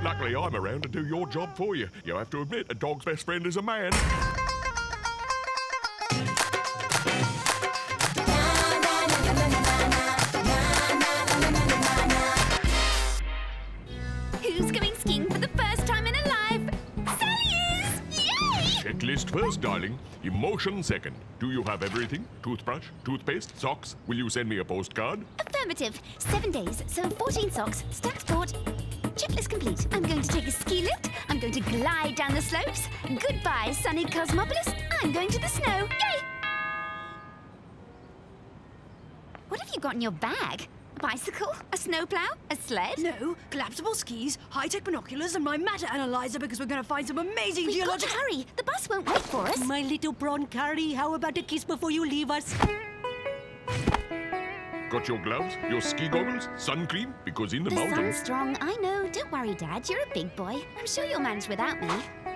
Luckily, I'm around to do your job for you. You have to admit, a dog's best friend is a man. Who's going skiing for the first time in her life? Sally is! Yay! Checklist first, darling. Emotion second. Do you have everything? Toothbrush, toothpaste, socks? Will you send me a postcard? Affirmative. 7 days, so 14 socks. Stacked thought. Checklist complete. I'm going to take a ski lift. I'm going to glide down the slopes. Goodbye, sunny Cosmopolis. I'm going to the snow. Yay! What have you got in your bag? A bicycle? A snowplow? A sled? No, collapsible skis, high-tech binoculars, and my matter analyzer because we're going to find some amazing We've got geological... to hurry. The bus won't wait for us. My little prawn curry, how about a kiss before you leave us? Got your gloves, your ski goggles, sun cream? Because in the The mountains... sun's strong, I know. Don't worry, Dad. You're a big boy. I'm sure you'll manage without me.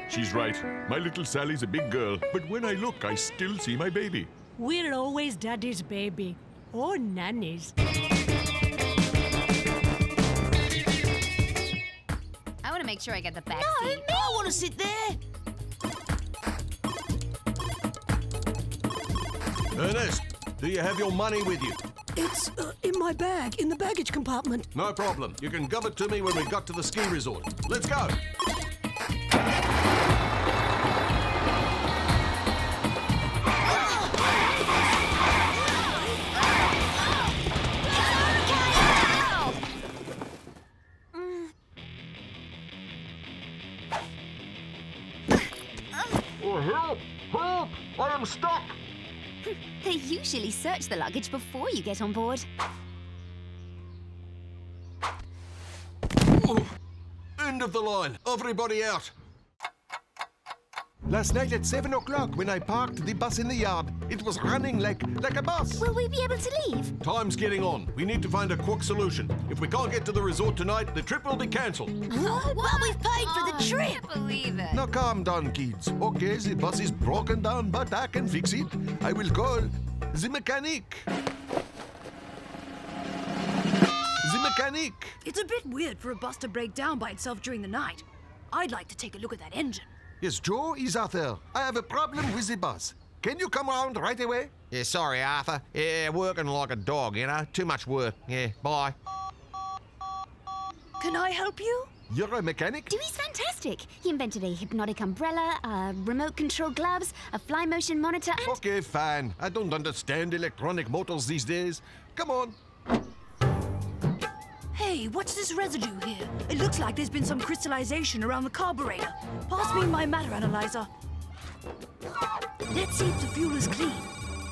She's right. My little Sally's a big girl, but when I look, I still see my baby. We're always Daddy's baby. Or Nanny's. I want to make sure I get the back No, seat. I want to sit there. Ernest, do you have your money with you? It's in my bag, in the baggage compartment. No problem. You can give it to me when we got to the ski resort. Let's go. Oh, help! Help! I am stuck! They usually search the luggage before you get on board. Ooh. End of the line. Everybody out. Last night at 7 o'clock, when I parked the bus in the yard, it was running like a bus. Will we be able to leave? Time's getting on. We need to find a quick solution. If we can't get to the resort tonight, the trip will be cancelled. Well, we've paid for the trip. I can't believe it. Now calm down, kids. Okay, the bus is broken down, but I can fix it. I will call the mechanic. The mechanic. It's a bit weird for a bus to break down by itself during the night. I'd like to take a look at that engine. Yes, Joe is Arthur. I have a problem with the bus. Can you come around right away? Yeah, sorry, Arthur. Yeah, working like a dog, you know. Too much work. Yeah, bye. Can I help you? You're a mechanic? Dewey's fantastic. He invented a hypnotic umbrella, remote control gloves, a fly motion monitor, and... Okay, fine. I don't understand electronic motors these days. Come on. Hey, what's this residue here? It looks like there's been some crystallization around the carburetor. Pass me my matter analyzer. Let's see if the fuel is clean.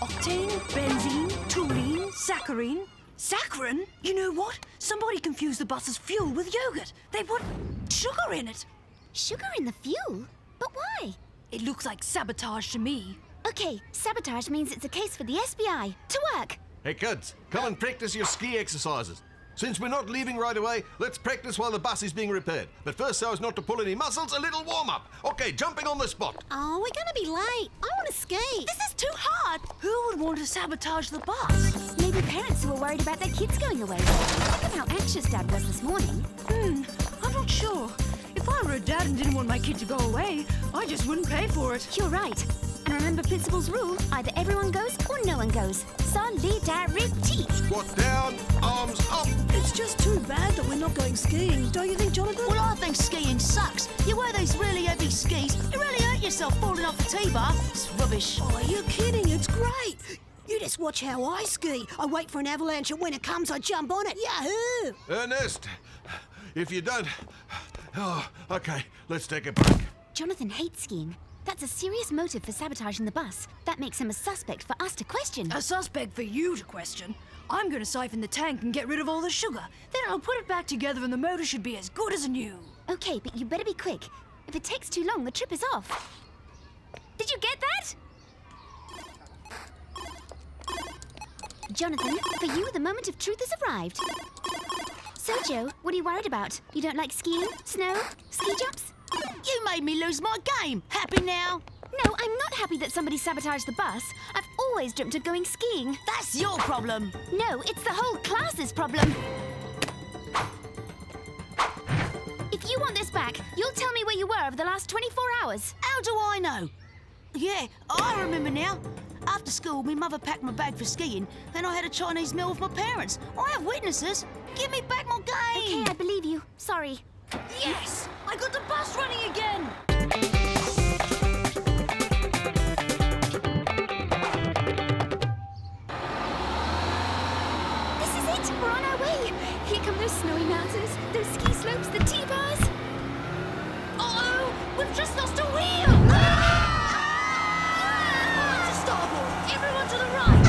Octane, benzene, toluene, saccharin. Saccharin? You know what? Somebody confused the bus's fuel with yogurt. They put sugar in it. Sugar in the fuel? But why? It looks like sabotage to me. Okay, sabotage means it's a case for the SBI. To work! Hey, kids, come and practice your ski exercises. Since we're not leaving right away, let's practice while the bus is being repaired. But first, so as not to pull any muscles, a little warm-up. Okay, jumping on the spot. Oh, we're gonna be late. I want to ski. This is too hard. Who would want to sabotage the bus? Maybe parents who are worried about their kids going away. Look at how anxious Dad was this morning. I'm not sure. If I were a dad and didn't want my kid to go away, I just wouldn't pay for it. You're right. And remember Principal's rule, either everyone goes or no one goes. Solidarity. Squat down, arms up. It's just too bad that we're not going skiing, don't you think, Jonathan? Well, I think skiing sucks. You wear those really heavy skis, you really hurt yourself falling off the T-bar. It's rubbish. Oh, you're kidding. It's great. You just watch how I ski. I wait for an avalanche, and when it comes, I jump on it. Yahoo! Ernest, if you don't... Oh, okay, let's take a break. Jonathan hates skiing. That's a serious motive for sabotaging the bus. That makes him a suspect for us to question. A suspect for you to question. I'm going to siphon the tank and get rid of all the sugar. Then I'll put it back together and the motor should be as good as new. Okay, but you better be quick. If it takes too long, the trip is off. Did you get that? Jonathan, for you, the moment of truth has arrived. So, Joe, what are you worried about? You don't like skiing, snow, ski jumps? You made me lose my game. Happy now? No, I'm not happy that somebody sabotaged the bus. I've always dreamt of going skiing. That's your problem. No, it's the whole class's problem. If you want this back, you'll tell me where you were over the last 24 hours. How do I know? Yeah, I remember now. After school, my mother packed my bag for skiing, and I had a Chinese meal with my parents. I have witnesses. Give me back my game. Okay, I believe you. Sorry. Yes! I got the bus running again! This is it. We're on our way. Here come those snowy mountains, those ski slopes, the T-bars. Uh-oh! We've just lost a wheel! To starboard! Everyone to the right!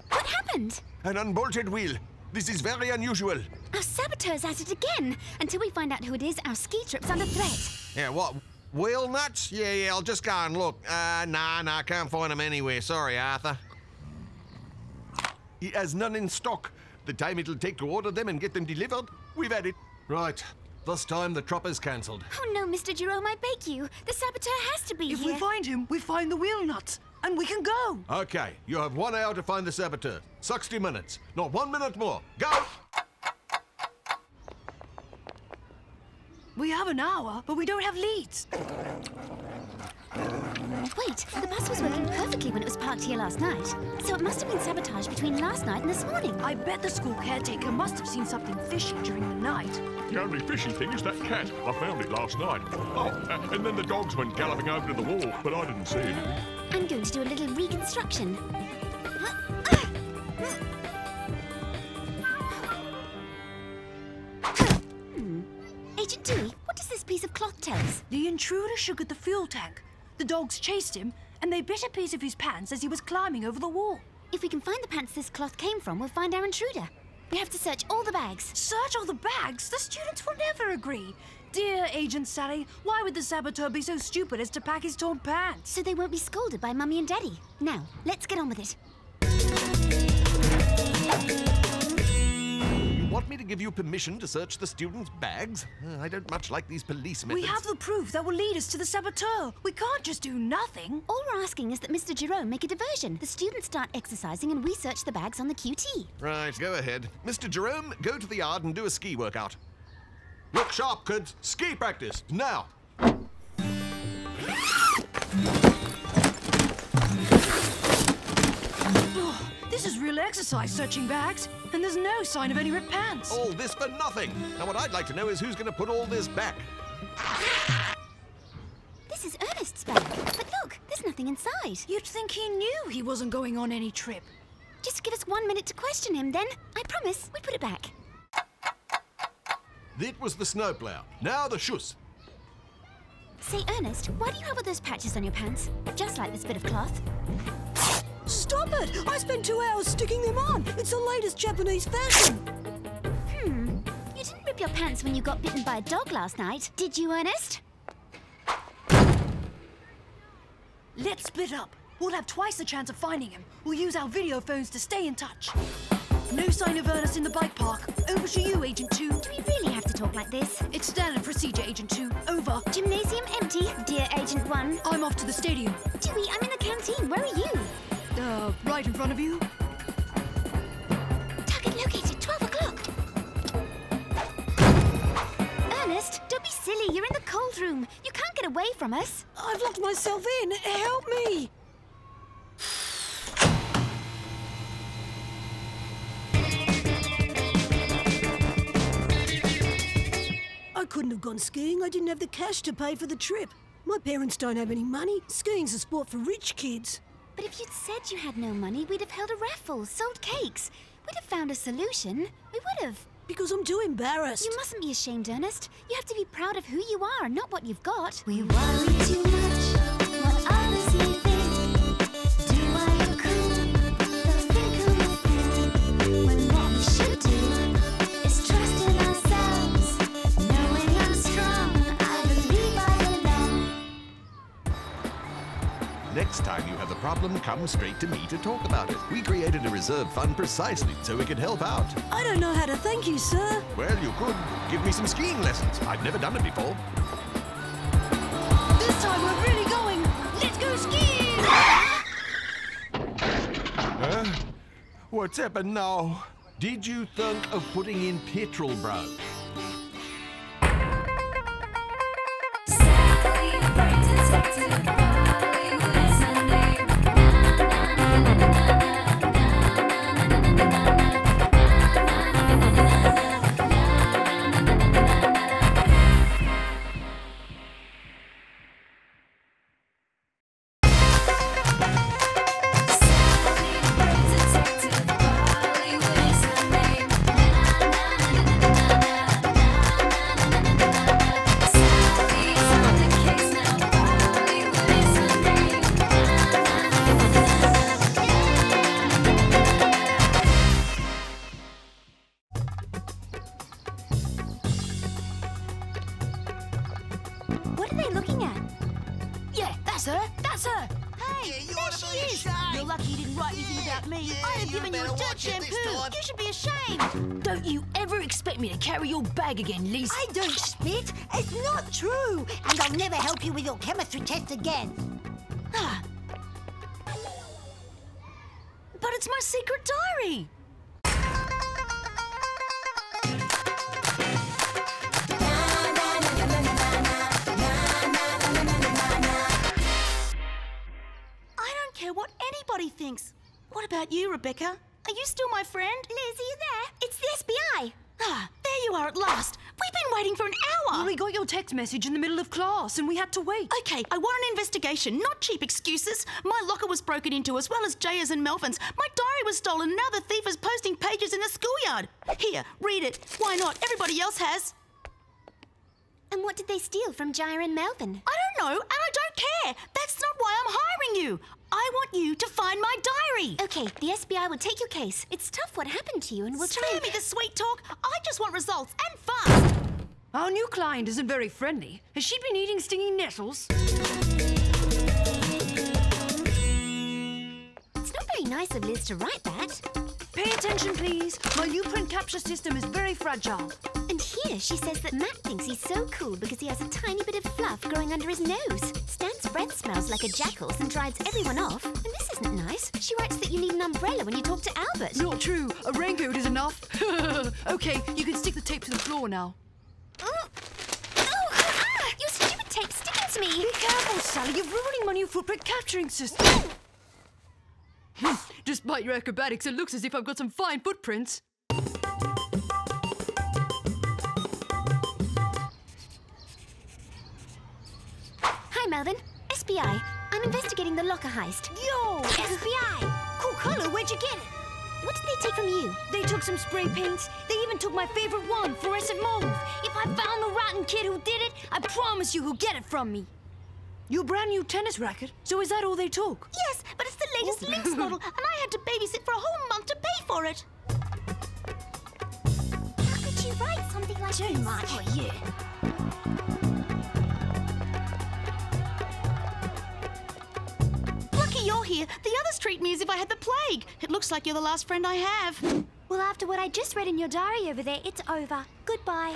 What happened? An unbolted wheel. This is very unusual. Our saboteur's at it again. Until we find out who it is, our ski trip's under threat. Yeah, what? Wheel nuts? Yeah, I'll just go and look. Nah, can't find them anywhere. Sorry, Arthur. He has none in stock. The time it'll take to order them and get them delivered, we've had it. Right. This time the tropper's cancelled. Oh no, Mr. Jerome, I beg you. The saboteur has to be If here. we find him, we find the wheel nuts, and we can go! Okay, you have 1 hour to find the saboteur. 60 minutes. Not 1 minute more. Go! We have an hour, but we don't have leads. Wait, the bus was working perfectly when it was parked here last night. So it must have been sabotaged between last night and this morning. I bet the school caretaker must have seen something fishy during the night. The only fishy thing is that cat. I found it last night. Oh, and then the dogs went galloping over to the wall, but I didn't see anything. I'm going to do a little reconstruction. Agent Doowee, what does this piece of cloth tell us? The intruder sugared the fuel tank. The dogs chased him, and they bit a piece of his pants as he was climbing over the wall. If we can find the pants this cloth came from, we'll find our intruder. We have to search all the bags. Search all the bags? The students will never agree. Dear Agent Sally, why would the saboteur be so stupid as to pack his torn pants? So they won't be scolded by Mummy and Daddy. Now, let's get on with it. You want me to give you permission to search the students' bags? I don't much like these police methods. We have the proof that will lead us to the saboteur. We can't just do nothing. All we're asking is that Mr. Jerome make a diversion. The students start exercising and we search the bags on the QT. Right, go ahead. Mr. Jerome, go to the yard and do a ski workout. Look sharp, kids. Ski practice. Now. Oh, this is real exercise searching bags, and there's no sign of any ripped pants. All this for nothing. Now, what I'd like to know is who's going to put all this back. This is Ernest's bag. But look, there's nothing inside. You'd think he knew he wasn't going on any trip. Just give us 1 minute to question him, then. I promise we put it back. That was the snowplow. Now the shoes. Say, Ernest, why do you have all those patches on your pants? Just like this bit of cloth. Stop it! I spent 2 hours sticking them on. It's the latest Japanese fashion. You didn't rip your pants when you got bitten by a dog last night, did you, Ernest? Let's split up. We'll have twice the chance of finding him. We'll use our video phones to stay in touch. No sign of Ernest in the bike park. Over to you, Agent 2. Do we really have to talk like this? It's standard procedure, Agent 2. Over. Gymnasium empty, dear Agent 1. I'm off to the stadium. Dewey, I'm in the canteen. Where are you? Right in front of you. Target located, 12 o'clock. Ernest, don't be silly. You're in the cold room. You can't get away from us. I've locked myself in. Help me! I couldn't have gone skiing. I didn't have the cash to pay for the trip. My parents don't have any money. Skiing's a sport for rich kids. But if you'd said you had no money, we'd have held a raffle, sold cakes. We'd have found a solution. We would have. Because I'm too embarrassed. You mustn't be ashamed, Ernest. You have to be proud of who you are, not what you've got. We worry too much what others may think. Do what you could, they'll think who you think. When what we should do is trust in ourselves. Knowing I'm strong, I believe I belong. Next time you have a problem, come straight to me to talk about it. We created a reserve fund precisely so we could help out. I don't know how to thank you, sir. Well, you could give me some skiing lessons. I've never done it before. This time we're really going. Let's go skiing! What's happened now? Did you think of putting in petrol, bro? What are they looking at? Yeah, that's her. That's her. Hey, Yeah, you there ought to she be is. ashamed. You're lucky you didn't write anything about me. yeah, I'd have you given you a better dirt watch it this shampoo. time. You should be ashamed. Don't you ever expect me to carry your bag again, Liz. I don't spit. It's not true. And I'll never help you with your chemistry test again. Ah. But it's my secret diary. I don't care what anybody thinks. What about you, Rebecca? Are you still my friend? Liz, are you there? It's the FBI. Ah, there you are at last. We've been waiting for an hour. Well, we got your text message in the middle of class and we had to wait. Okay, I want an investigation, not cheap excuses. My locker was broken into as well as Jaya's and Melvin's. My diary was stolen and now the thief is posting pages in the schoolyard. Here, read it. Why not? Everybody else has. And what did they steal from Jaya and Melvin? I don't know, and I don't care. That's not why I'm hiring you. I want you to find my diary. Okay, the SBI will take your case. It's tough what happened to you and we'll try. Spare me the sweet talk. I just want results and fast. Our new client isn't very friendly. Has she been eating stinging nettles? It's not very nice of Liz to write that. Pay attention, please. My new print capture system is very fragile. And here she says that Matt thinks he's so cool because he has a tiny bit of fluff growing under his nose. Stan's breath smells like a jackal's and drives everyone off. And this isn't nice. She writes that you need an umbrella when you talk to Albert. Not true. A raincoat is enough. Okay, you can stick the tape to the floor now. Your stupid tape's sticking to me. Be careful, Sally. You're ruining my new footprint capturing system. Despite your acrobatics, it looks as if I've got some fine footprints. Hi, Melvin. SBI. I'm investigating the locker heist. Yo! FBI! Cool colour, where'd you get it? What did they take from you? They took some spray paints. They even took my favourite one, fluorescent mauve. If I found the rotten kid who did it, I promise you he'll get it from me. Your brand new tennis racket? So is that all they took? Yes, but it's the latest Lynx model, and I had to babysit for a whole month to pay for it. How could you write something like this? Oh, yeah. Lucky you're here. The others treat me as if I had the plague. It looks like you're the last friend I have. Well, after what I just read in your diary over there, it's over. Goodbye.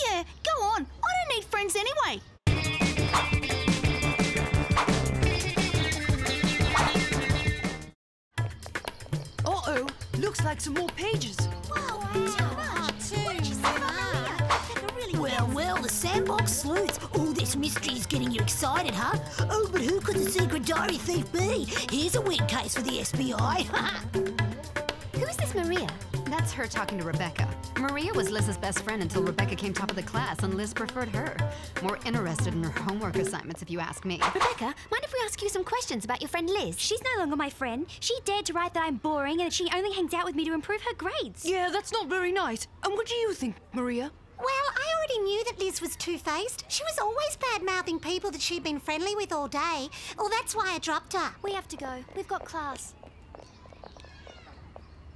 Yeah, go on. I don't need friends anyway. Uh-oh. Looks like some more pages. Whoa, too much. Well, the sandbox sleuths. All this mystery is getting you excited, huh? Oh, but who could the secret diary thief be? Here's a weird case for the SBI. Who's this Maria? That's her talking to Rebecca. Maria was Liz's best friend until Rebecca came top of the class and Liz preferred her. More interested in her homework assignments, if you ask me. Rebecca, mind if we ask you some questions about your friend Liz? She's no longer my friend. She dared to write that I'm boring and that she only hangs out with me to improve her grades. Yeah, that's not very nice. And what do you think, Maria? Well, I already knew that Liz was two-faced. She was always bad-mouthing people that she'd been friendly with all day. Well, that's why I dropped her. We have to go. We've got class.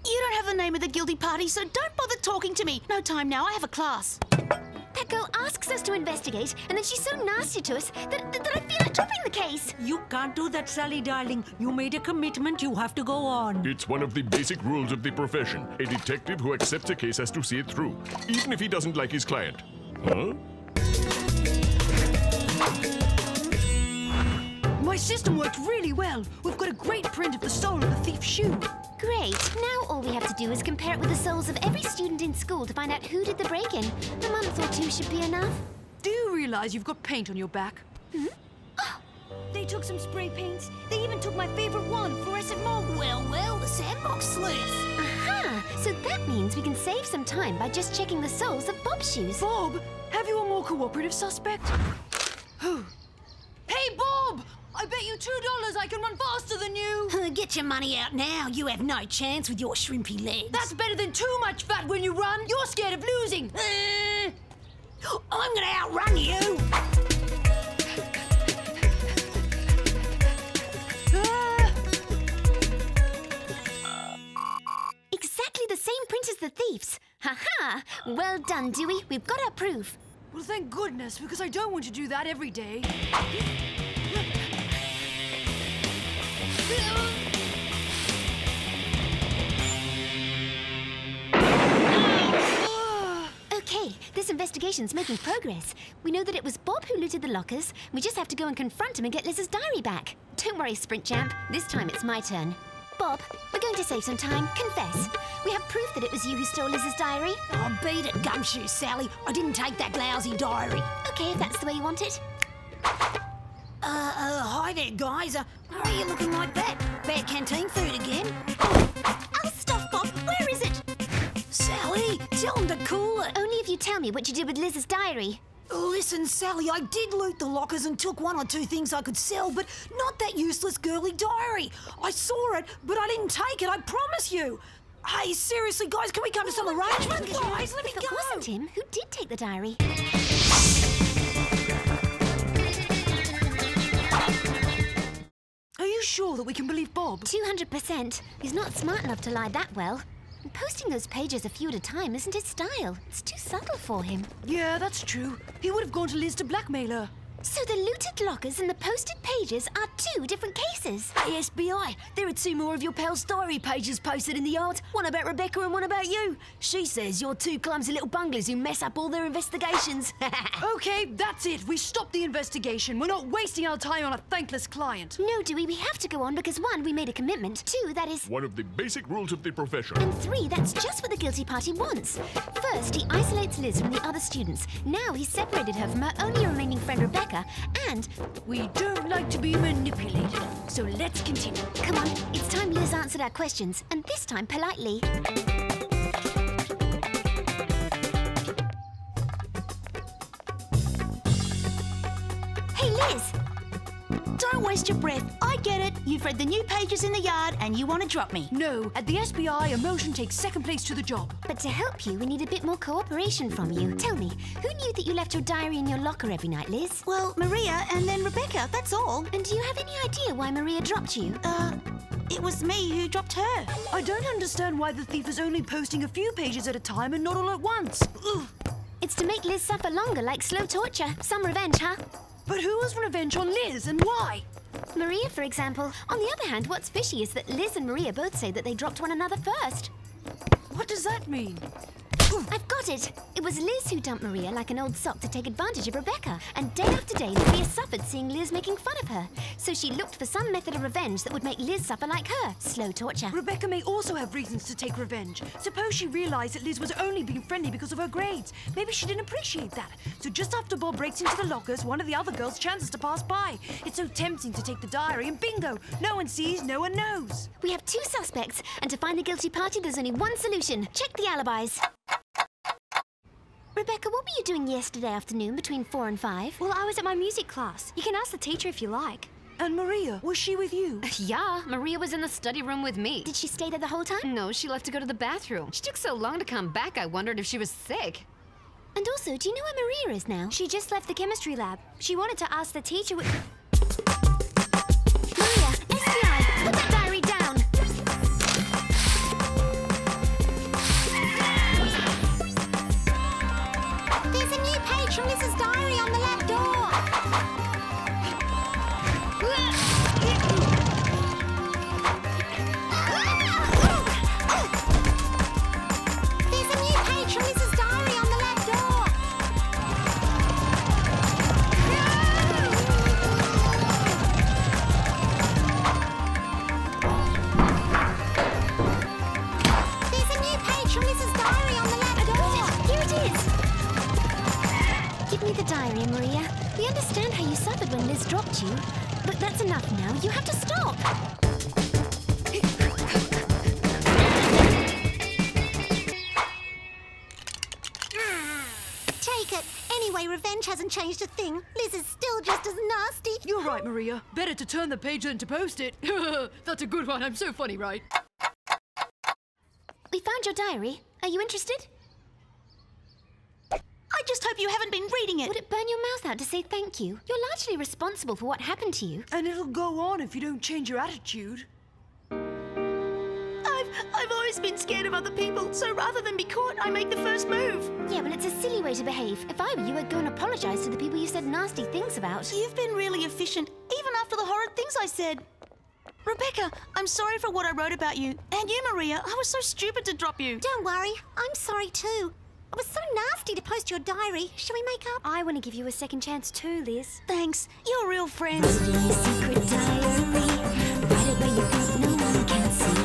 You don't have the name of the guilty party, so don't bother talking to me. No time now. I have a class. That girl asks us to investigate, and then she's so nasty to us that I feel like dropping the case. You can't do that, Sally, darling. You made a commitment. You have to go on. It's one of the basic rules of the profession. A detective who accepts a case has to see it through, even if he doesn't like his client. Huh? My My system worked really well. We've got a great print of the sole of the thief's shoe. Great. Now all we have to do is compare it with the soles of every student in school to find out who did the break-in. A month or two should be enough. Do you realize you've got paint on your back? They took some spray paints. They even took my favorite one, fluorescent mold. Well, the sandbox sleuths. Aha! So that means we can save some time by just checking the soles of Bob's shoes. Bob, have you a more cooperative suspect? Who? Hey, Bob! I bet you $2 I can run faster than you. Get your money out now. You have no chance with your shrimpy legs. That's better than too much fat when you run. You're scared of losing. I'm gonna outrun you. Exactly the same print as the thief's. Ha-ha! Well done, Doowee. We've got our proof. Well, thank goodness, because I don't want to do that every day. Okay, this investigation's making progress. We know that it was Bob who looted the lockers. We just have to go and confront him and get Liz's diary back. Don't worry, Sprint Champ. This time it's my turn. Bob, we're going to save some time. Confess. We have proof that it was you who stole Liz's diary. Oh, beat it, Gumshoe Sally. I didn't take that lousy diary. Okay, if that's the way you want it. Hi there, guys. Why are you looking like that? Bad canteen food again? Oh, stop, Bob. Where is it? Sally, tell them to cool it. Only if you tell me what you did with Liz's diary. Listen, Sally, I did loot the lockers and took one or two things I could sell, but not that useless girly diary. I saw it, but I didn't take it, I promise you. Hey, seriously, guys, can we come to some arrangement? Guys, let me If go. it wasn't him, who did take the diary? Are you sure that we can believe Bob? 200%. He's not smart enough to lie that well. And posting those pages a few at a time isn't his style. It's too subtle for him. Yeah, that's true. He would have gone to Liz to blackmail her. So the looted lockers and the posted pages are two different cases. Hey, SBI, there are two more of your pal's diary pages posted in the yard. One about Rebecca and one about you. She says you're two clumsy little bunglers who mess up all their investigations. Okay, that's it. We stopped the investigation. We're not wasting our time on a thankless client. No, Doowee, we have to go on because 1, we made a commitment. 2, that is... One of the basic rules of the profession. And 3, that's just what the guilty party wants. First, he isolates Liz from the other students. Now he's separated her from her only remaining friend Rebecca, and... We don't like to be manipulated, so let's continue. Come on, it's time Liz answered our questions, and this time politely. Hey, Liz! Don't waste your breath. I get it. You've read the new pages in the yard and you want to drop me. No, at the SBI, emotion takes second place to the job. But to help you, we need a bit more cooperation from you. Tell me, who knew that you left your diary in your locker every night, Liz? Well, Maria and then Rebecca, that's all. And do you have any idea why Maria dropped you? It was me who dropped her. I don't understand why the thief is only posting a few pages at a time and not all at once. Ugh. It's to make Liz suffer longer, like slow torture. Some revenge, huh? But who was revenge on Liz and why? Maria, for example. On the other hand, what's fishy is that Liz and Maria both say that they dropped one another first. What does that mean? I've got it. It was Liz who dumped Maria like an old sock to take advantage of Rebecca. And day after day, Maria suffered seeing Liz making fun of her. So she looked for some method of revenge that would make Liz suffer like her. Slow torture. Rebecca may also have reasons to take revenge. Suppose she realised that Liz was only being friendly because of her grades. Maybe she didn't appreciate that. So just after Bob breaks into the lockers, one of the other girls chances to pass by. It's so tempting to take the diary and bingo! No one sees, no one knows. We have 2 suspects, and to find the guilty party, there's only one solution. Check the alibis. Rebecca, what were you doing yesterday afternoon between 4 and 5? Well, I was at my music class. You can ask the teacher if you like. And Maria, was she with you? Yeah, Maria was in the study room with me. Did she stay there the whole time? No, she left to go to the bathroom. She took so long to come back, I wondered if she was sick. And also, do you know where Maria is now? She just left the chemistry lab. She wanted to ask the teacher... Maria, SBI, put that diary down! There's a new page from Liz's diary on the lab door. There's a new page from Liz's diary on the lab door. when Liz dropped you. But that's enough now. You have to stop. Take it. Anyway, revenge hasn't changed a thing. Liz is still just as nasty. You're right, Maria. Better to turn the page than to post it. That's a good one. I'm so funny, right? We found your diary. Are you interested? I just hope you haven't been reading it. Would it burn your mouth out to say thank you? You're largely responsible for what happened to you. And it'll go on if you don't change your attitude. I've always been scared of other people, so rather than be caught, I make the first move. Yeah, well, it's a silly way to behave. If I were you, I'd go and apologise to the people you said nasty things about. You've been really efficient, even after the horrid things I said. Rebecca, I'm sorry for what I wrote about you. And you, Maria, I was so stupid to drop you. Don't worry, I'm sorry too. It was so nasty to post your diary. Shall we make up? I want to give you a second chance too, Liz. Thanks. You're real friends. Write in your secret diary. Write it where you think no one can see.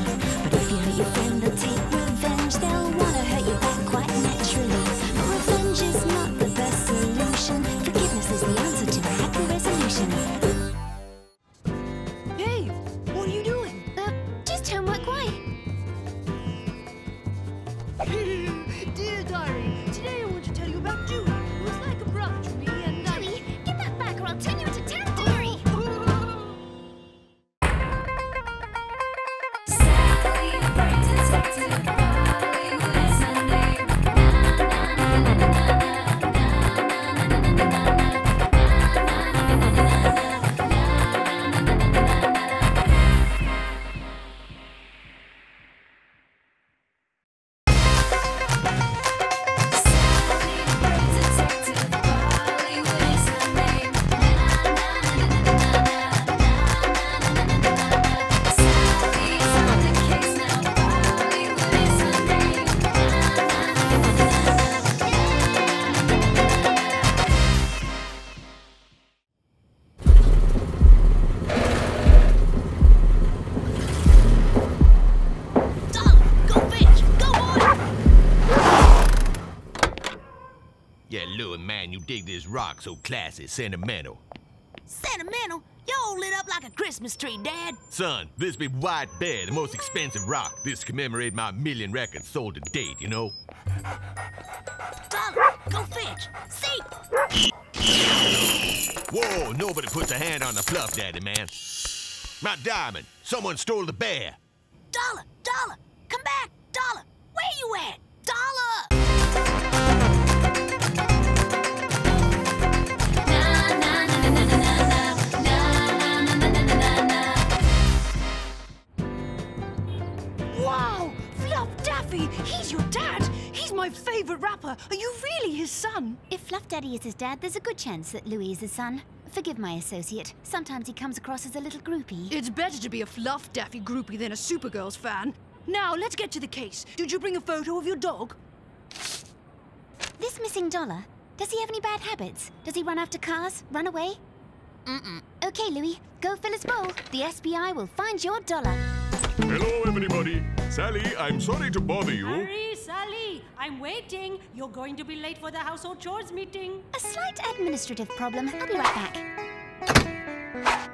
But if you hurt your friend, they'll take revenge. They'll want to hurt you back quite naturally. But revenge is not the best solution. Forgiveness is the answer to a happy resolution. Hey, what are you doing? Just homework, why? Dear diary, today I want to tell you about Doowee, who was like a brother to me, and Doowee, get that back or I'll turn you into town diary. Man, you dig this rock so classy, sentimental. Sentimental? You're all lit up like a Christmas tree, Dad. Son, this be White Bear, the most expensive rock. This commemorate my 1,000,000 records sold to date, you know? Dollar, go fetch. See? Whoa, nobody puts a hand on the fluff daddy, man. My diamond, someone stole the bear. Dollar, Dollar, come back. Dollar, where you at? Dollar! wow! Fluff Daffy, he's your dad! He's my favourite rapper. Are you really his son? If Fluff Daddy is his dad, there's a good chance that Louis is his son. Forgive my associate. Sometimes he comes across as a little groupie. It's better to be a Fluff Daffy groupie than a Supergirls fan. Now, let's get to the case. Did you bring a photo of your dog? This missing dollar, does he have any bad habits? Does he run after cars? Run away? Mm-mm. Okay, Louis, go fill his bowl. The SBI will find your dollar. Hello, everybody. Sally, I'm sorry to bother you. Hurry, Sally! I'm waiting. You're going to be late for the household chores meeting. A slight administrative problem. I'll be right back.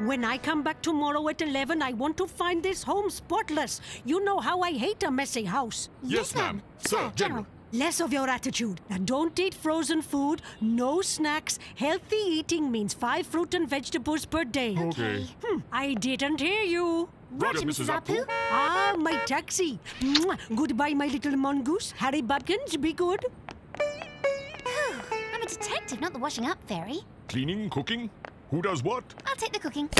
When I come back tomorrow at 11, I want to find this home spotless. You know how I hate a messy house. Yes, ma'am. Sir, General. Less of your attitude. Now, don't eat frozen food, no snacks. Healthy eating means 5 fruit and vegetables per day. Okay. I didn't hear you. Roger, Mrs. Apu. Ah, my taxi. Mwah. Goodbye, my little mongoose. Harry Butkins, be good. I'm a detective, not the washing up fairy. Cleaning, cooking? Who does what? I'll take the cooking.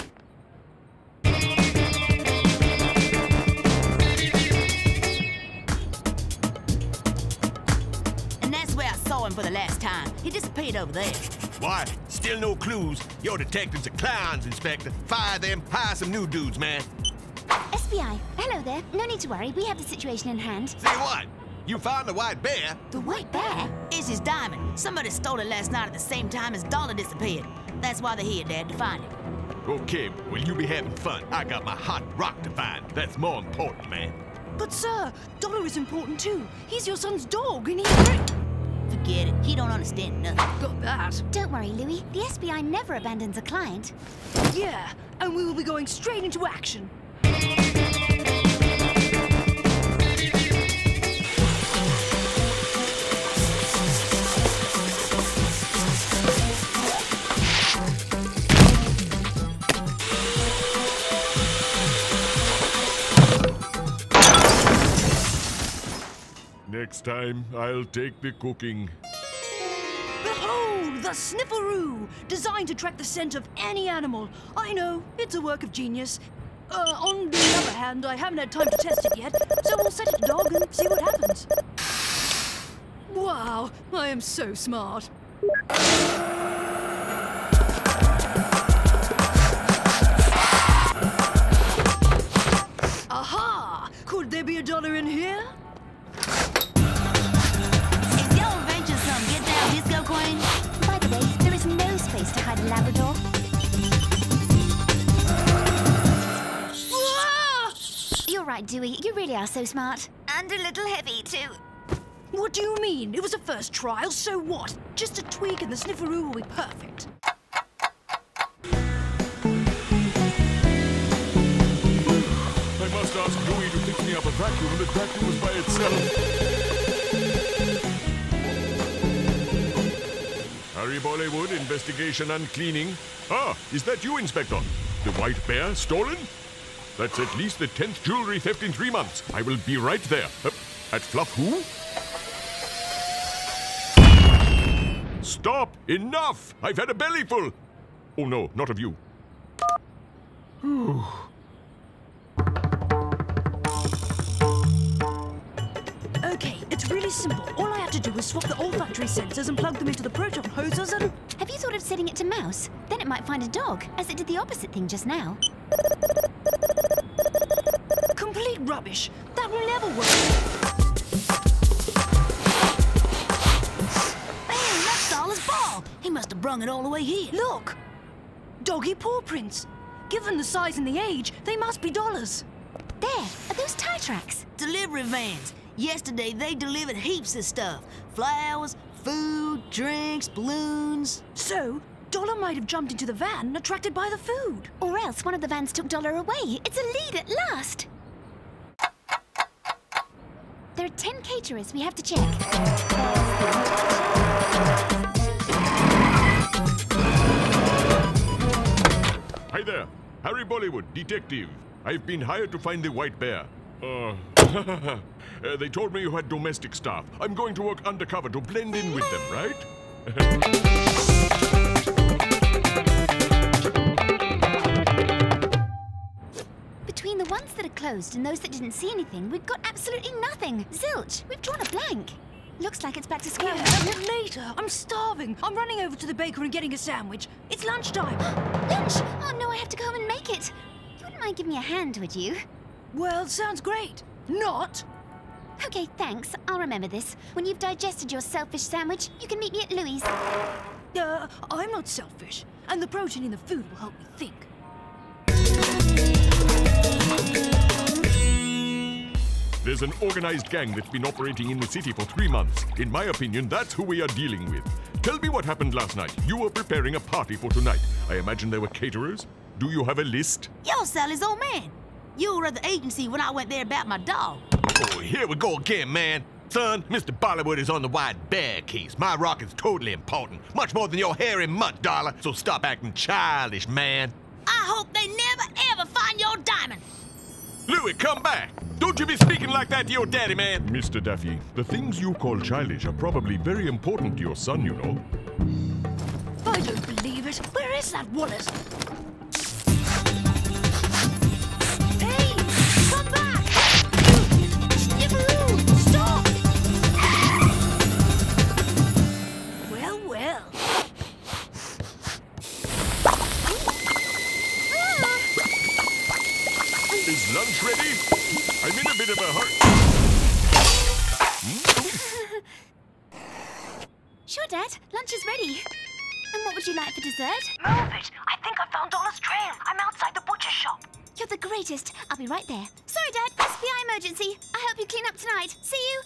Where I saw him for the last time. He disappeared over there. Why? Still no clues. Your detectives are clowns, Inspector. Fire them, hire some new dudes, man. SBI, hello there. No need to worry. We have the situation in hand. Say what? You found the white bear? The white bear? It's his diamond. Somebody stole it last night at the same time as Dollar disappeared. That's why they're here, Dad, to find it. Okay, well, you be having fun. I got my hot rock to find. That's more important, man. But, sir, Dollar is important too. He's your son's dog, and he's... Forget it. He don't understand nothing. Got that. Don't worry, Louis. The SBI never abandons a client. Yeah, and we will be going straight into action. Next time, I'll take the cooking. Behold, the Snifferoo! Designed to track the scent of any animal. I know, it's a work of genius. On the other hand, I haven't had time to test it yet, so we'll set it to dog and see what happens. Wow, I am so smart. Aha! Could there be $1 in here? If y'all venture some, get down, Disco Queen. By the way, there is no space to hide a Labrador. You're right, Doowee. You really are so smart. And a little heavy, too. What do you mean? It was a first trial, so what? Just a tweak and the Snifferoo will be perfect. I must ask Doowee to pick me up a vacuum that vacuums by itself. Harry Bollywood, investigation and cleaning. Ah, is that you, Inspector? The white bear stolen? That's at least the 10th jewelry theft in 3 months. I will be right there. At Fluff who? Stop! Enough! I've had a bellyful! Oh no, not of you. Okay, it's really simple. All I have to do is swap the olfactory sensors and plug them into the proton hoses and... Have you thought of setting it to mouse? Then it might find a dog, as it did the opposite thing just now. Complete rubbish. That will never work. Hey, that's Darla's ball. He must have brung it all the way here. Look! Doggy paw prints. Given the size and the age, they must be dollars. There, are those tire tracks? Delivery vans. Yesterday, they delivered heaps of stuff. Flowers, food, drinks, balloons. So, Dollar might have jumped into the van, attracted by the food. Or else one of the vans took Dollar away. It's a lead at last. There are 10 caterers we have to check. Hi there, Harry Bollywood, detective. I've been hired to find the white bear. They told me you had domestic staff. I'm going to work undercover to blend in with them, right? Between the ones that are closed and those that didn't see anything, we've got absolutely nothing. Zilch, we've drawn a blank. Looks like it's back to square one. Later, I'm starving. I'm running over to the baker and getting a sandwich. It's lunchtime. Lunch? Oh no, I have to go home and make it. You wouldn't mind giving me a hand, would you? Well, sounds great. Not. Okay, thanks. I'll remember this. When you've digested your selfish sandwich, you can meet me at Louis'. I'm not selfish. And the protein in the food will help me think. There's an organized gang that's been operating in the city for 3 months. In my opinion, that's who we are dealing with. Tell me what happened last night. You were preparing a party for tonight. I imagine there were caterers. Do you have a list? Yo, Sally's old man. You were at the agency when I went there about my dog. Oh, here we go again, man. Son, Mr. Bollywood is on the white bear case. My rock is totally important. Much more than your hairy mutt, Darla. So stop acting childish, man. I hope they never, ever find your diamond. Louis, come back. Don't you be speaking like that to your daddy, man. Mr. Daffy, the things you call childish are probably very important to your son, you know. I don't believe it. Where is that wallet? Hey! Come back! Snifferoo! Stop! Well, well. Is lunch ready? I'm in a bit of a hurry. Sure, Dad. Lunch is ready. And what would you like for dessert? Move it! I think I found Dollar's trail. I'm outside the butcher shop. You're the greatest. I'll be right there. Sorry, Dad. SBI emergency. I hope you clean up tonight. See you.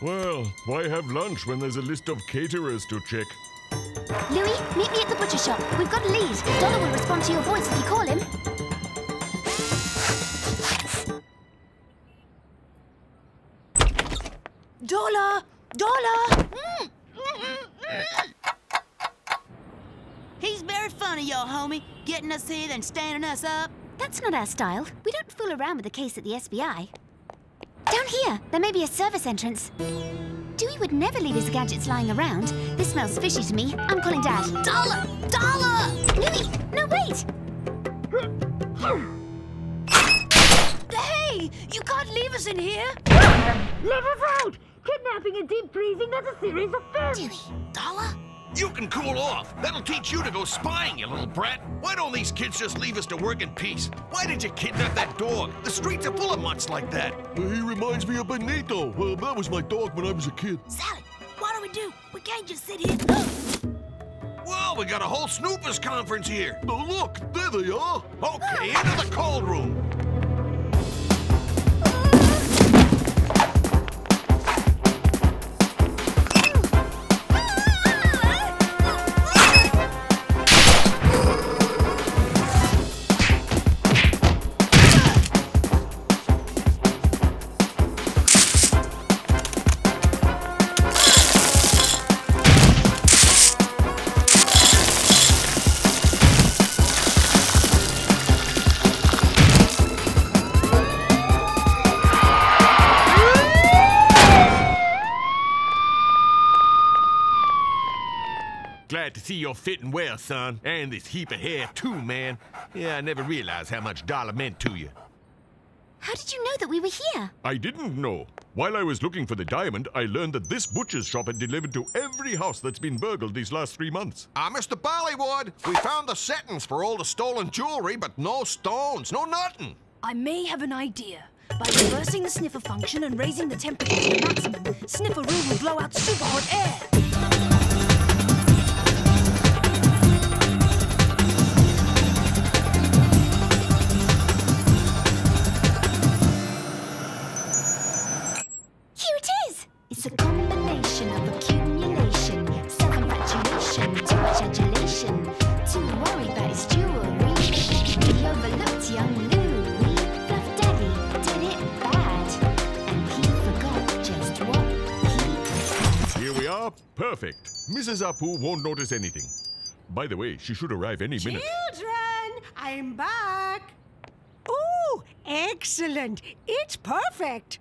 Well, why have lunch when there's a list of caterers to check? Louis, meet me at the butcher shop. We've got a lead. Dollar will respond to your voice if you call him. Dollar! Dollar! He's very funny, y'all, homie. Getting us here, then standing us up. That's not our style. We don't fool around with the case at the SBI. Down here, there may be a service entrance. Dewey would never leave his gadgets lying around. This smells fishy to me. I'm calling Dad. Dollar! Dollar! Louis! No, wait! Hey! You can't leave us in here! Let us out! Kidnapping and deep freezing, that's a serious offense! Dewey! Dollar? You can cool off. That'll teach you to go spying, you little brat. Why don't these kids just leave us to work in peace? Why did you kidnap that dog? The streets are full of mutts like that. He reminds me of Benito. Well, that was my dog when I was a kid. Sally, what do? We can't just sit here. Well, we got a whole snoopers conference here. Oh, look, there they are. Okay, into the cold room. Glad to see you're fitting well, son. And this heap of hair, too, man. Yeah, I never realized how much Dollar meant to you. How did you know that we were here? I didn't know. While I was looking for the diamond, I learned that this butcher's shop had delivered to every house that's been burgled these last 3 months. Mr. Bollywood, we found the settings for all the stolen jewelry, but no stones, no nothing. I may have an idea. By reversing the sniffer function and raising the temperature to the maximum, Sniffer Room will blow out super hot air. It's a combination of accumulation, self-infatuation, too much adulation, too worried about his jewelry. He overlooked young Louis. Fluff Daddy did it bad, and he forgot just what he had. Here we are. Perfect. Mrs. Apu won't notice anything. By the way, she should arrive any minute. Children, I'm back. Ooh, excellent. It's perfect.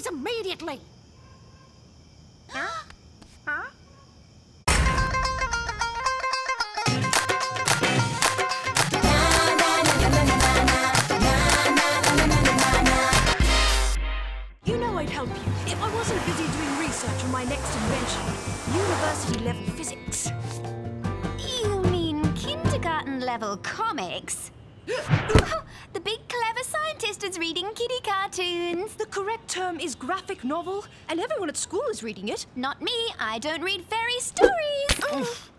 Immediately! You know I'd help you if I wasn't busy doing research on my next invention, university-level physics. You mean kindergarten-level comics? The big clever scientist is reading kiddie cartoons. The correct term is graphic novel, and everyone at school is reading it. Not me. I don't read fairy stories.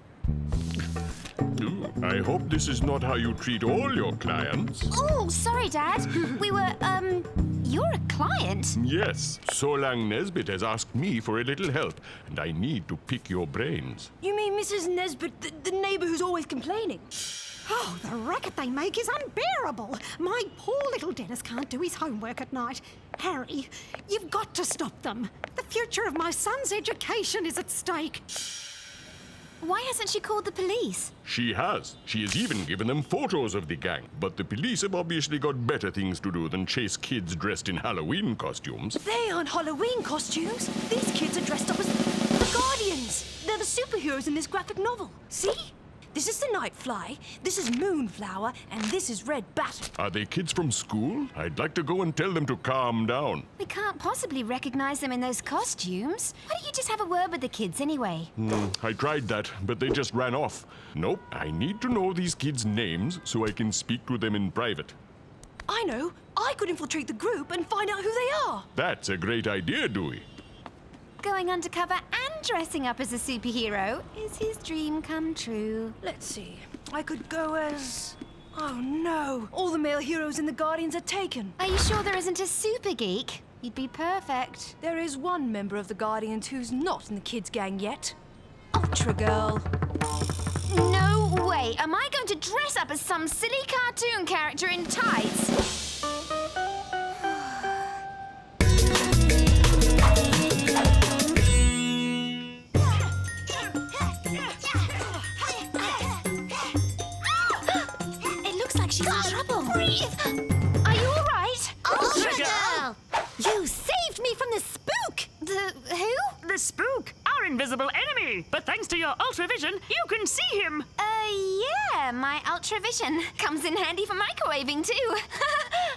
I hope this is not how you treat all your clients. Oh, sorry, Dad. We were, you're a client. client? Yes, Solang Nesbit has asked me for a little help, and I need to pick your brains. You mean Mrs. Nesbit, the neighbour who's always complaining? Oh, the racket they make is unbearable. My poor little Dennis can't do his homework at night. Harry, you've got to stop them. The future of my son's education is at stake. Why hasn't she called the police? She has. She has even given them photos of the gang. But the police have obviously got better things to do than chase kids dressed in Halloween costumes. They aren't Halloween costumes. These kids are dressed up as the Guardians. They're the superheroes in this graphic novel. See? This is the Nightfly, this is Moonflower, and this is Red Bat. Are they kids from school? I'd like to go and tell them to calm down. We can't possibly recognize them in those costumes. Why don't you just have a word with the kids anyway? I tried that, but they just ran off. Nope, I need to know these kids' names so I can speak to them in private. I know. I could infiltrate the group and find out who they are. That's a great idea, Doowee. Going undercover and dressing up as a superhero is his dream come true. Let's see. I could go as... Oh no! All the male heroes in the Guardians are taken. Are you sure there isn't a super geek? You'd be perfect. There is one member of the Guardians who's not in the kids' gang yet. Ultra Girl. No way! Am I going to dress up as some silly cartoon character in tights? She's in trouble. Breathe. Are you all right? Ultra Girl! You saved me from the spook! The who? The spook, our invisible enemy. But thanks to your ultravision, you can see him. Yeah, my ultravision comes in handy for microwaving too.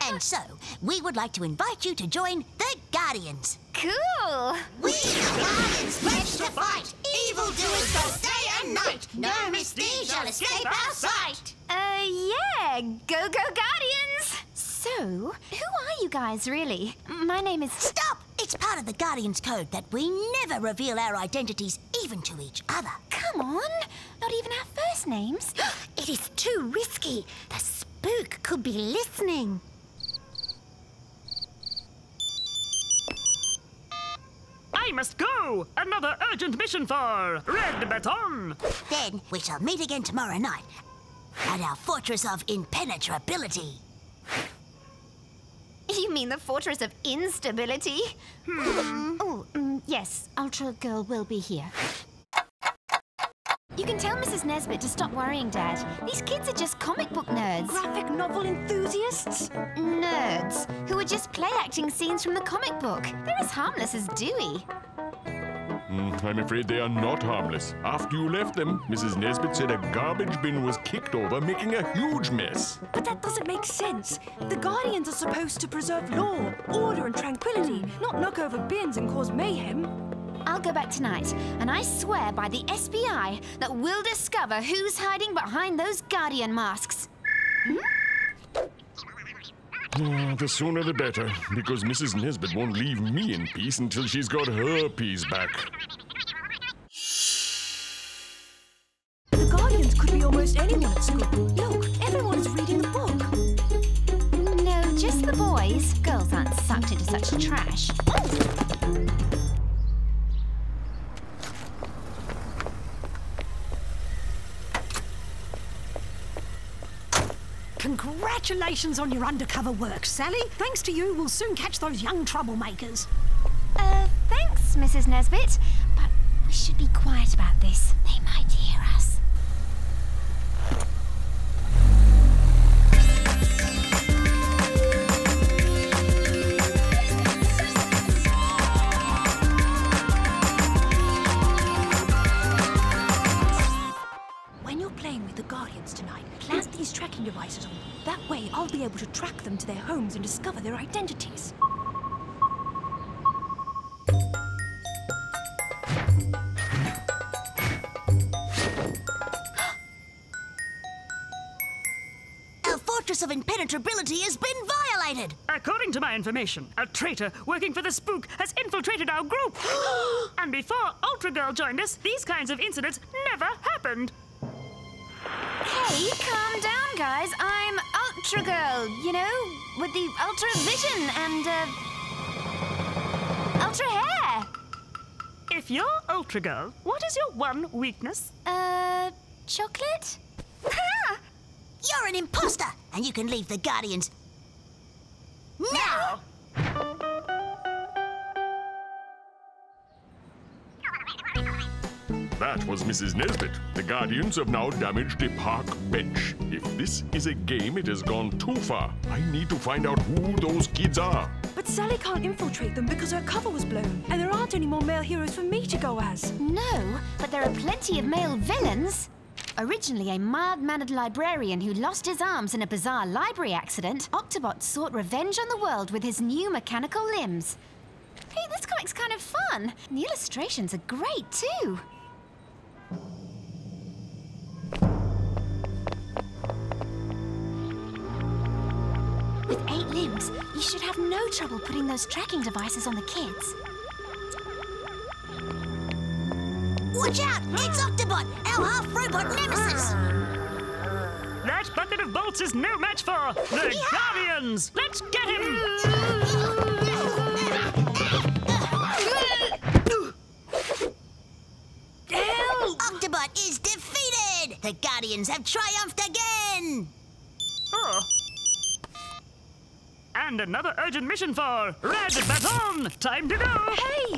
And so, we would like to invite you to join the Guardians. Cool. We Guardians pledge to fight. Evildoers both day and night. No misdeed shall escape our sight. Yeah, go Guardians! So, who are you guys really? My name is... Stop! It's part of the Guardians' code that we never reveal our identities even to each other. Come on, not even our first names. It is too risky. The spook could be listening. I must go! Another urgent mission for Red Baton! Then we shall meet again tomorrow night at our Fortress of Impenetrability. You mean the Fortress of Instability? Yes, Ultra Girl will be here. You can tell Mrs. Nesbit to stop worrying, Dad. These kids are just comic book nerds. Graphic novel enthusiasts? Nerds, who are just play-acting scenes from the comic book. They're as harmless as Doowee. I'm afraid they are not harmless. After you left them, Mrs. Nesbit said a garbage bin was kicked over, making a huge mess. But that doesn't make sense. The Guardians are supposed to preserve law, order and tranquility, not knock over bins and cause mayhem. I'll go back tonight, and I swear by the SBI that we'll discover who's hiding behind those Guardian masks. The sooner the better, because Mrs. Nesbit won't leave me in peace until she's got her peas back. The Guardians could be almost anyone at school. Look, everyone's reading the book. No, just the boys. Girls aren't sucked into such trash. Congratulations on your undercover work, Sally. Thanks to you, we'll soon catch those young troublemakers. Thanks, Mrs. Nesbit. But we should be quiet about this. They might hear us. When you're playing with the Guardians tonight, plant these tracking devices on them. That way, I'll be able to track them to their homes and discover their identities. Our Fortress of Impenetrability has been violated! According to my information, a traitor working for the spook has infiltrated our group! And before Ultra Girl joined us, these kinds of incidents never happened! Hey, calm down, guys. I'm Ultra Girl, you know, with the Ultra Vision and, you're Ultra Girl, what is your one weakness? Chocolate? You're an imposter, and you can leave the Guardians now! That was Mrs. Nesbit. The Guardians have now damaged a park bench. If this is a game, it has gone too far. I need to find out who those kids are. But Sally can't infiltrate them because her cover was blown, and there aren't any more male heroes for me to go as. No, but there are plenty of male villains. Originally a mild-mannered librarian who lost his arms in a bizarre library accident, Octobot sought revenge on the world with his new mechanical limbs. Hey, this comic's kind of fun. And the illustrations are great, too. With 8 limbs, you should have no trouble putting those tracking devices on the kids. Watch out! It's Octobot, our half-robot nemesis! That bucket of bolts is no match for the Guardians! Let's get him! Help! Octobot is defeated! The Guardians have triumphed again! Oh. And another urgent mission for Red Baton! Time to go! Hey!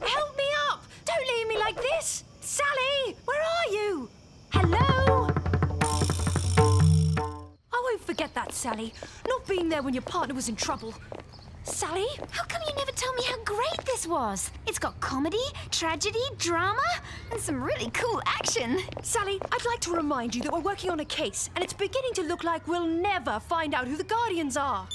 Help me up! Don't leave me like this! Sally! Where are you? Hello? I won't forget that, Sally. Not being there when your partner was in trouble. Sally? How come you never tell me how great this was? It's got comedy, tragedy, drama, and some really cool action. Sally, I'd like to remind you that we're working on a case, and it's beginning to look like we'll never find out who the Guardians are.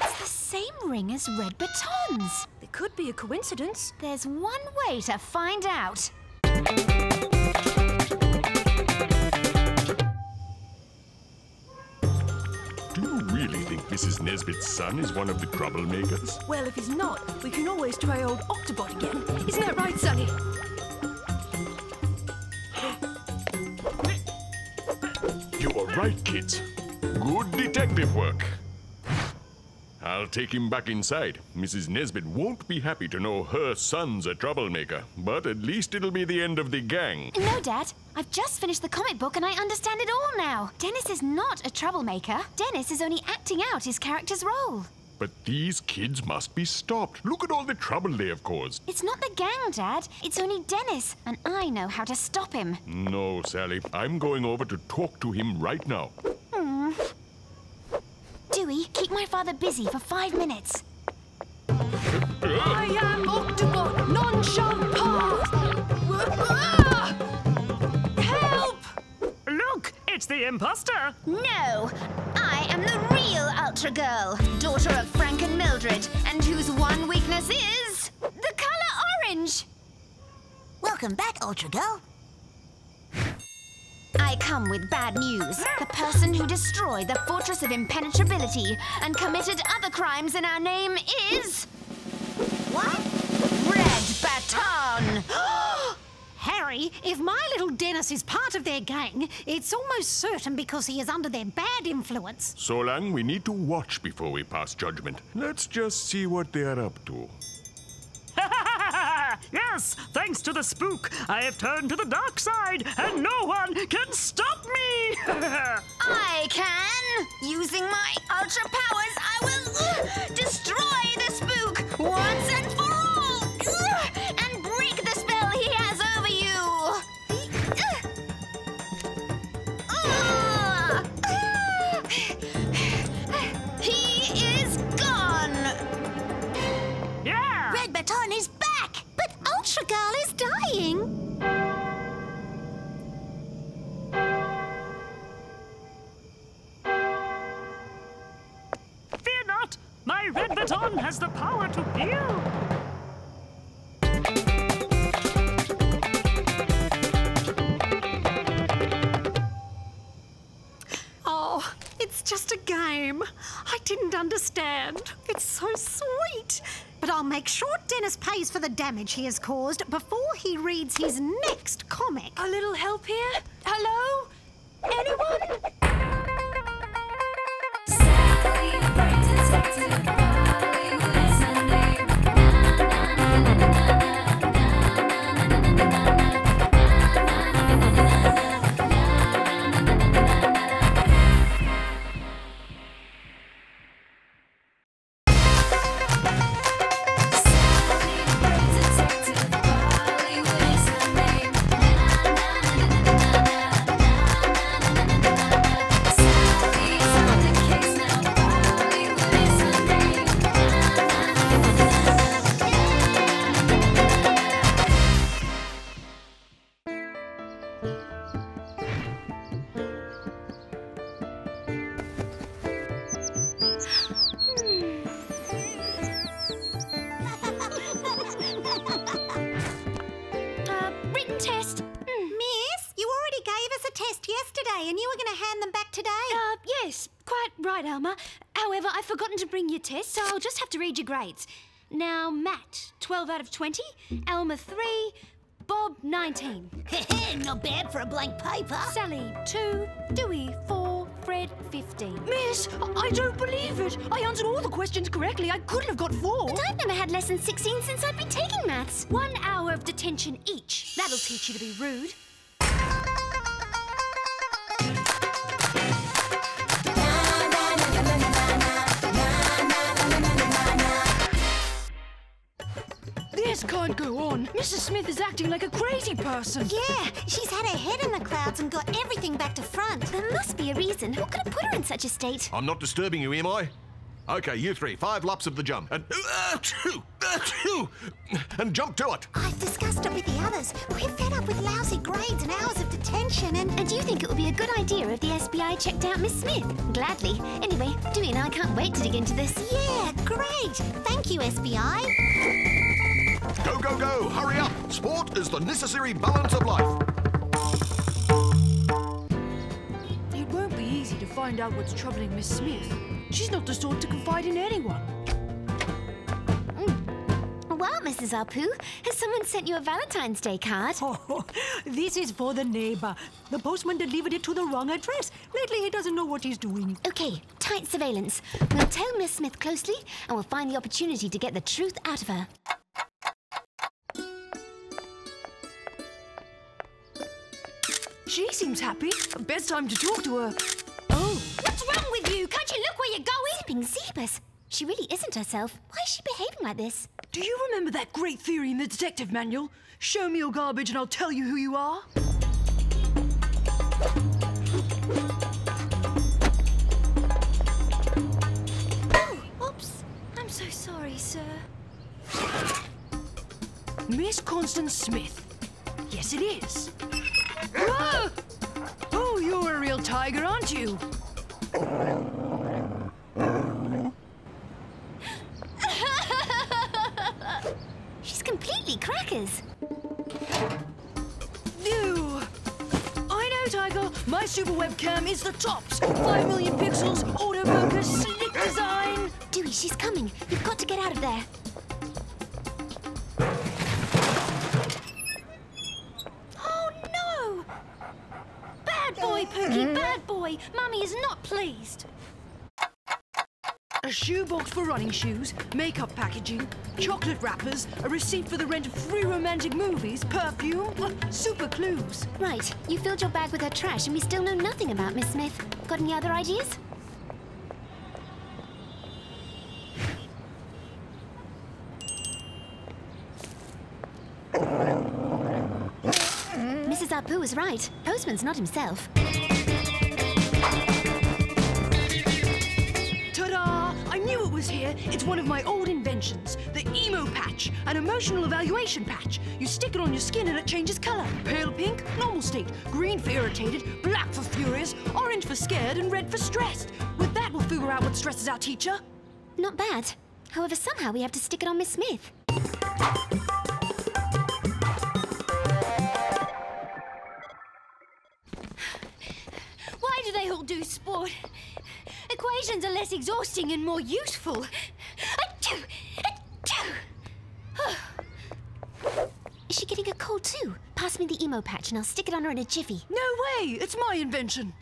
It's the same ring as Red Baton's. It could be a coincidence. There's one way to find out. Do you really think Mrs. Nesbit's son is one of the troublemakers? Well, if he's not, we can always try old Octobot again. Isn't that right, Sally? You are right, kids. Good detective work. I'll take him back inside. Mrs. Nesbit won't be happy to know her son's a troublemaker, but at least it'll be the end of the gang. No, Dad. I've just finished the comic book and I understand it all now. Dennis is not a troublemaker. Dennis is only acting out his character's role. But these kids must be stopped. Look at all the trouble they have caused. It's not the gang, Dad. It's only Dennis, and I know how to stop him. No, Sally. I'm going over to talk to him right now. Doowee, keep my father busy for 5 minutes. I am Octobot, non-shove path! Help! Look, it's the imposter! No, I am the real Ultra Girl, daughter of Frank and Mildred, and whose one weakness is the color orange. Welcome back, Ultra Girl. I come with bad news. The person who destroyed the Fortress of Impenetrability and committed other crimes in our name is... What? Red Baton! Harry, if my little Dennis is part of their gang, it's almost certain because he is under their bad influence. So long, we need to watch before we pass judgment. Let's just see what they are up to. Yes, thanks to the spook, I have turned to the dark side, and no one can stop me! I can! Using my ultra powers, I will destroy the spook once and for all! And break the spell he has over you! He is gone! Yeah! Red Baton is back! But Ultra Girl is dying. Fear not! My Red Baton has the power to heal! Oh, it's just a game. I didn't understand. It's so sweet. But I'll make sure Dennis pays for the damage he has caused before he reads his next comic. A little help here? Hello? Anyone? Sally, test. Miss, you already gave us a test yesterday and you were going to hand them back today. Yes, quite right, Alma. However, I've forgotten to bring your test, so I'll just have to read your grades. Now, Matt, 12 out of 20. Alma, 3. Bob, 19. Not bad for a blank paper. Sally, 2. Doowee, 4. Fred, 15. Miss, I don't believe it. I answered all the questions correctly. I couldn't have got 4. But I've never had lesson 16 since I've been taking maths. 1 hour of detention each. That'll teach you to be rude. This can't go on. Mrs. Smith is acting like a crazy person. Yeah, she's had her head in the clouds and got everything back to front. There must be a reason. Who could have put her in such a state? I'm not disturbing you, am I? Okay, you three, 5 laps of the jump. And and jump to it. I've discussed it with the others. We're fed up with lousy grades and hours of detention And do you think it would be a good idea if the SBI checked out Miss Smith? Gladly. Anyway, Doowee and I can't wait to dig into this. Yeah, great. Thank you, SBI. Go, go, go! Hurry up! Sport is the necessary balance of life. It won't be easy to find out what's troubling Miss Smith. She's not the sort to confide in anyone. Well, Mrs. Apu, has someone sent you a Valentine's Day card? Oh, this is for the neighbour. The postman delivered it to the wrong address. Lately, he doesn't know what he's doing. Okay, tight surveillance. We'll tail Miss Smith closely and we'll find the opportunity to get the truth out of her. She seems happy. Best time to talk to her. Oh, what's wrong with you? Can't you look where you're going? Zipping Zeepers. She really isn't herself. Why is she behaving like this? Do you remember that great theory in the detective manual? Show me your garbage and I'll tell you who you are. Oh, oops. I'm so sorry, sir. Miss Constance Smith. Yes, it is. Whoa! Oh, you're a real tiger, aren't you? She's completely crackers. Ew! I know, Tiger. My super webcam is the tops. 5 million pixels, autofocus, slick design. Doowee, she's coming. You've got to get out of there. Oh, no! Bad boy, Pookie, bad boy. Mummy is not pleased. A shoebox for running shoes, makeup packaging, chocolate wrappers, a receipt for the rent of 3 romantic movies, perfume, super clues. Right, you filled your bag with her trash and we still know nothing about Miss Smith. Got any other ideas? Mrs. Apu was right. Postman's not himself. Ta-da! I knew it was here. It's one of my old inventions. The emo patch, an emotional evaluation patch. You stick it on your skin and it changes colour. Pale pink, normal state. Green for irritated, black for furious, orange for scared, and red for stressed. With that, we'll figure out what stresses our teacher. Not bad. However, somehow we have to stick it on Miss Smith. Why do they all do sport? Equations are less exhausting and more useful. Is she getting a cold too? Pass me the emo patch and I'll stick it on her in a jiffy. No way! It's my invention.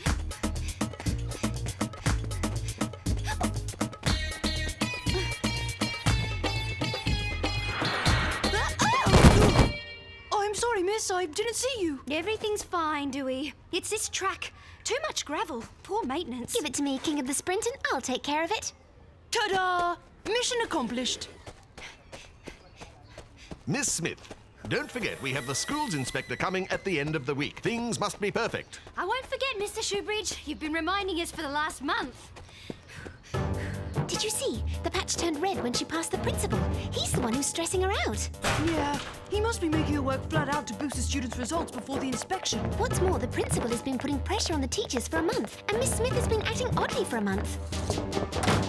I'm sorry, miss. I didn't see you. Everything's fine, Doowee. It's this track. Too much gravel. Poor maintenance. Give it to me, King of the Sprint, and I'll take care of it. Ta-da! Mission accomplished. Miss Smith, don't forget we have the schools inspector coming at the end of the week. Things must be perfect. I won't forget, Mr. Shoebridge. You've been reminding us for the last month. Did you see? The patch turned red when she passed the principal. He's the one who's stressing her out. Yeah, he must be making her work flat out to boost the students' results before the inspection. What's more, the principal has been putting pressure on the teachers for a month, and Miss Smith has been acting oddly for a month.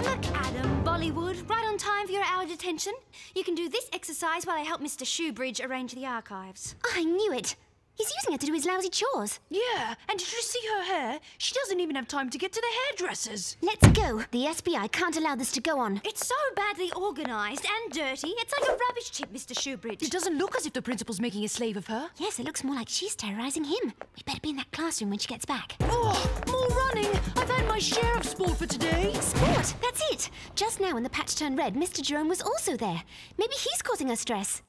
Look, Adam, Bollywood, right on time for your hour detention. You can do this exercise while I help Mr. Shoebridge arrange the archives. I knew it. He's using it to do his lousy chores. Yeah, and did you see her hair? She doesn't even have time to get to the hairdressers. Let's go. The SBI can't allow this to go on. It's so badly organised and dirty. It's like a rubbish tip, Mr. Shoebridge. It doesn't look as if the principal's making a slave of her. Yes, it looks more like she's terrorising him. We better be in that classroom when she gets back. Oh, more running. I've had my share of sport for today. Sport, that's it. Just now when the patch turned red, Mr. Jerome was also there. Maybe he's causing her stress.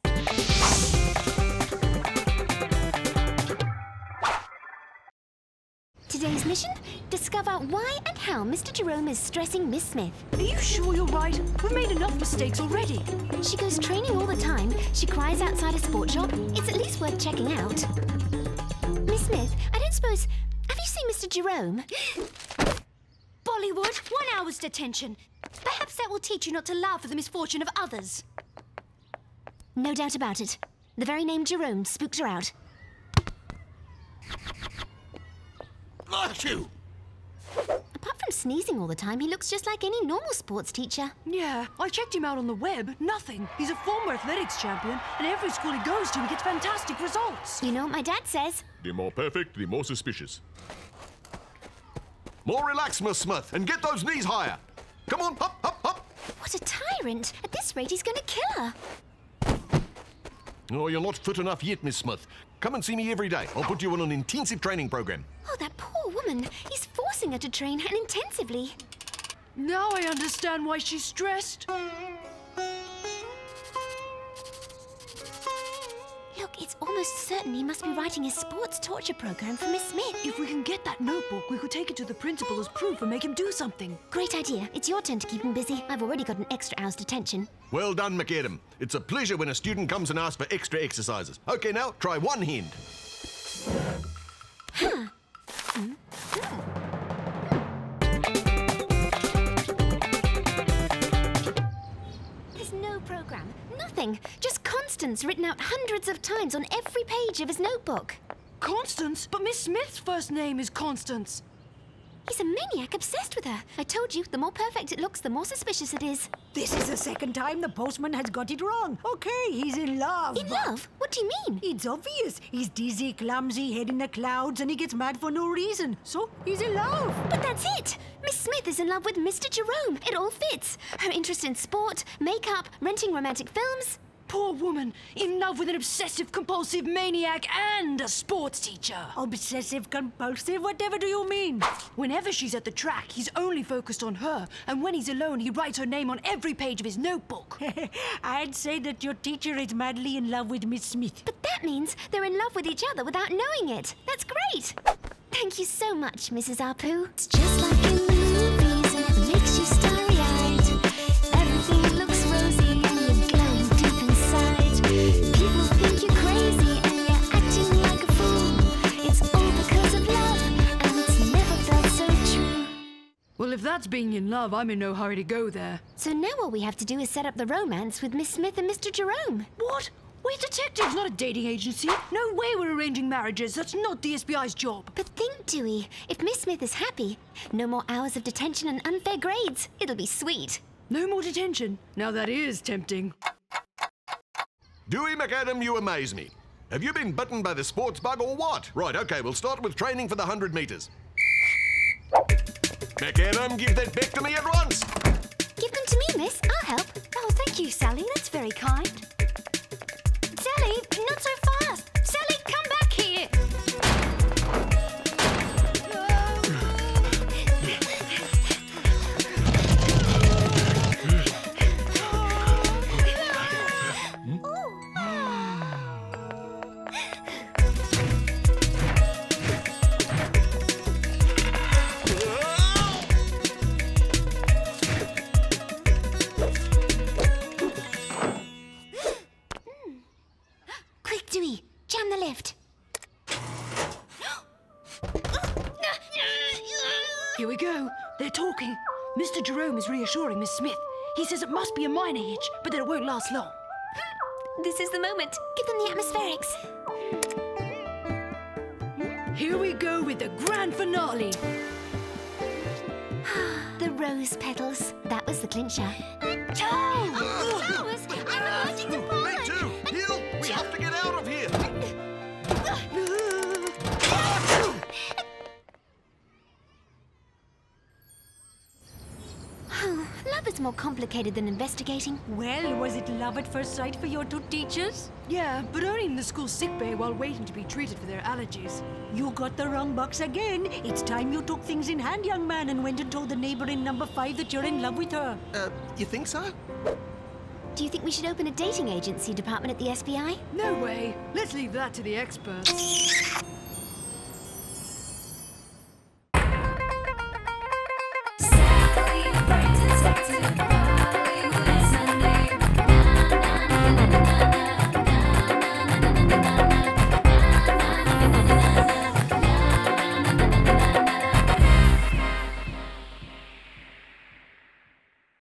Today's mission? Discover why and how Mr. Jerome is stressing Miss Smith. Are you sure you're right? We've made enough mistakes already. She goes training all the time. She cries outside a sport shop. It's at least worth checking out. Miss Smith, I don't suppose... Have you seen Mr. Jerome? Bollywood, 1 hour's detention. Perhaps that will teach you not to laugh at the misfortune of others. No doubt about it. The very name Jerome spooked her out. Achoo! Apart from sneezing all the time, he looks just like any normal sports teacher. Yeah, I checked him out on the web. Nothing. He's a former athletics champion, and every school he goes to, he gets fantastic results. You know what my dad says? The more perfect, the more suspicious. More relaxed, Miss Smith, and get those knees higher. Come on, hop, hop, hop. What a tyrant! At this rate, he's going to kill her. Oh, you're not fit enough yet, Miss Smith. Come and see me every day. I'll put you on an intensive training program. Oh, that poor woman. He's forcing her to train and intensively. Now I understand why she's stressed. Look, it's almost certain he must be writing his sports torture program for Miss Smith. If we can get that notebook, we could take it to the principal as proof and make him do something. Great idea. It's your turn to keep him busy. I've already got an extra hour's detention. Well done, McAdam. It's a pleasure when a student comes and asks for extra exercises. Okay, now, try one hand. Huh. There's no program. Nothing. Just Constance written out hundreds of times on every page of his notebook. Constance? But Miss Smith's first name is Constance. He's a maniac obsessed with her. I told you, the more perfect it looks, the more suspicious it is. This is the second time the postman has got it wrong. Okay, he's in love. In love? What do you mean? It's obvious. He's dizzy, clumsy, head in the clouds, and he gets mad for no reason. So, he's in love. But that's it! Miss Smith is in love with Mr. Jerome. It all fits. Her interest in sport, makeup, renting romantic films. Poor woman, in love with an obsessive-compulsive maniac and a sports teacher. Obsessive-compulsive? Whatever do you mean? Whenever she's at the track, he's only focused on her. And when he's alone, he writes her name on every page of his notebook. I'd say that your teacher is madly in love with Miss Smith. But that means they're in love with each other without knowing it. That's great. Thank you so much, Mrs. Apu. It's just like in the movies, and it makes you starry-eyed. Everything looks rosy, and you're glowing deep inside. People think you're crazy, and you're acting like a fool. It's all because of love, and it's never felt so true. Well, if that's being in love, I'm in no hurry to go there. So now all we have to do is set up the romance with Miss Smith and Mr. Jerome. What? We're detectives, not a dating agency. No way we're arranging marriages. That's not the SBI's job. But think, Doowee, if Miss Smith is happy, no more hours of detention and unfair grades. It'll be sweet. No more detention. Now that is tempting. Doowee McAdam, you amaze me. Have you been bitten by the sports bug or what? Right, okay, we'll start with training for the 100 metres. McAdam, give that back to me at once. Give them to me, miss. I'll help. Oh, thank you, Sally. That's very kind. Sally, not so fast. Sally, come back here. Quick, Doowee, jam the lift. Here we go. They're talking. Mr. Jerome is reassuring Miss Smith. He says it must be a minor hitch, but that it won't last long. This is the moment. Give them the atmospherics. Here we go with the grand finale. The rose petals. That was the clincher. Me too! Heel, we have to get out of here! more complicated than investigating. Well, was it love at first sight for your two teachers? Yeah, but only in the school sickbay while waiting to be treated for their allergies. You got the wrong box again. It's time you took things in hand, young man, and went and told the neighbor in number 5 that you're in love with her. You think so? Do you think we should open a dating agency department at the SBI? No way. Let's leave that to the experts.